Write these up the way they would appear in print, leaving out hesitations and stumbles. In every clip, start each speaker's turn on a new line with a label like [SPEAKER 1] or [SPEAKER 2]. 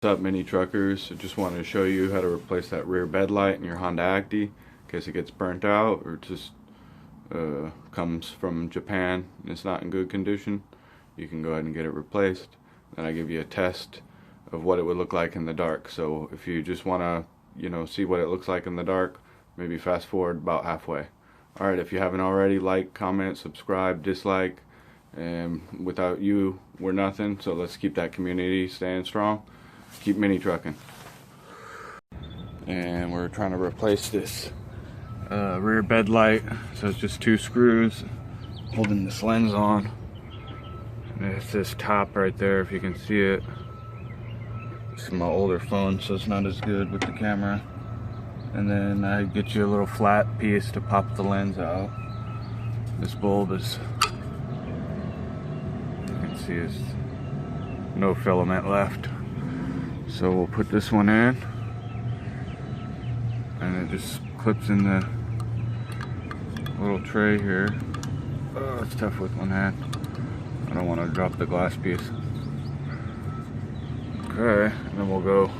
[SPEAKER 1] What's up, mini truckers? I just wanted to show you how to replace that rear bed light in your Honda Acty in case it gets burnt out or just comes from Japan and it's not in good condition. You can go ahead and get it replaced. Then I give you a test of what it would look like in the dark. So if you just want to, see what it looks like in the dark, maybe fast forward about halfway. Alright, if you haven't already, like, comment, subscribe, dislike, and without you, we're nothing. So let's keep that community staying strong. Keep mini trucking. And we're trying to replace this rear bed light. So it's just 2 screws holding this lens on. And it's this top right there, if you can see it. This is my older phone, so it's not as good with the camera. And then I get you a little flat piece to pop the lens out. This bulb is, you can see, is no filament left. So we'll put this one in, and it just clips in the little tray here. Oh, it's tough with one hand. I don't want to drop the glass piece. Okay, and then we'll go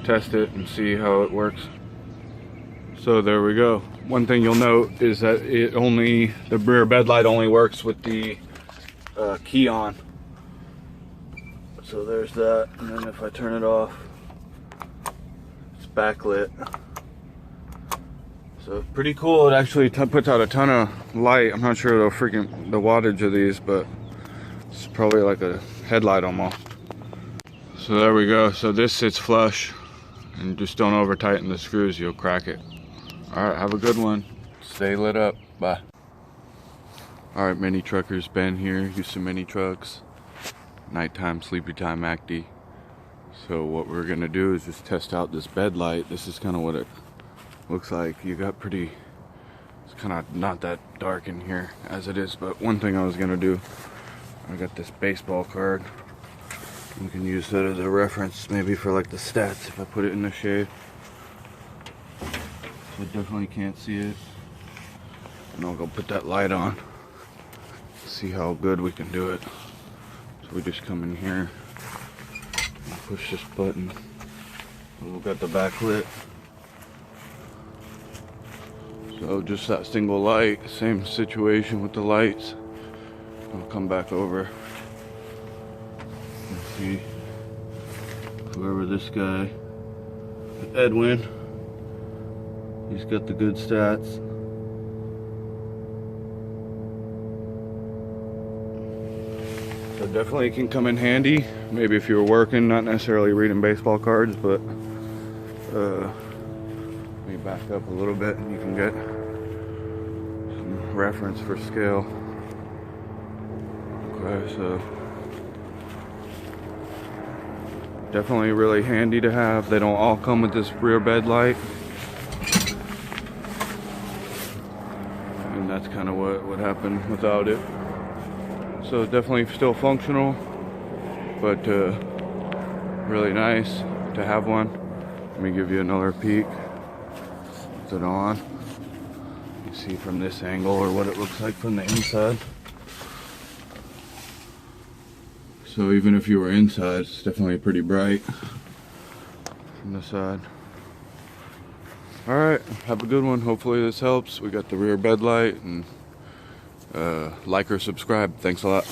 [SPEAKER 1] test it and see how it works. So there we go. One thing you'll note is that the rear bed light only works with the key on. So there's that, and then if I turn it off, it's backlit. So pretty cool. It actually puts out a ton of light. I'm not sure the wattage of these, but it's probably like a headlight almost. So there we go. So this sits flush, and just don't over tighten the screws, you'll crack it. Alright, have a good one. Stay lit up. Bye. Alright, mini truckers, Ben here, Houston Mini Trucks. Nighttime, sleepy time Acty. So what we're gonna do is just test out this bed light. This is kind of what it looks like. It's kind of not that dark in here as it is, but one thing I was gonna do, I got this baseball card. You can use that as a reference maybe for like the stats if I put it in the shade. So I definitely can't see it. And I'll go put that light on. See how good we can do it. So we just come in here and push this button. And we've got the back lit. So just that single light, same situation with the lights. I'll come back over and see whoever this guy, Edwin, he's got the good stats. So definitely can come in handy, maybe if you were working, not necessarily reading baseball cards, but let me back up a little bit and you can get some reference for scale. Okay, so definitely really handy to have. They don't all come with this rear bed light, and that's kind of what would happen without it. So definitely still functional, but really nice to have one. Let me give you another peek. Put it on. You see from this angle or what it looks like from the inside. So even if you were inside, it's definitely pretty bright from the side. Alright, have a good one. Hopefully this helps. We got the rear bed light, and like or subscribe. Thanks a lot.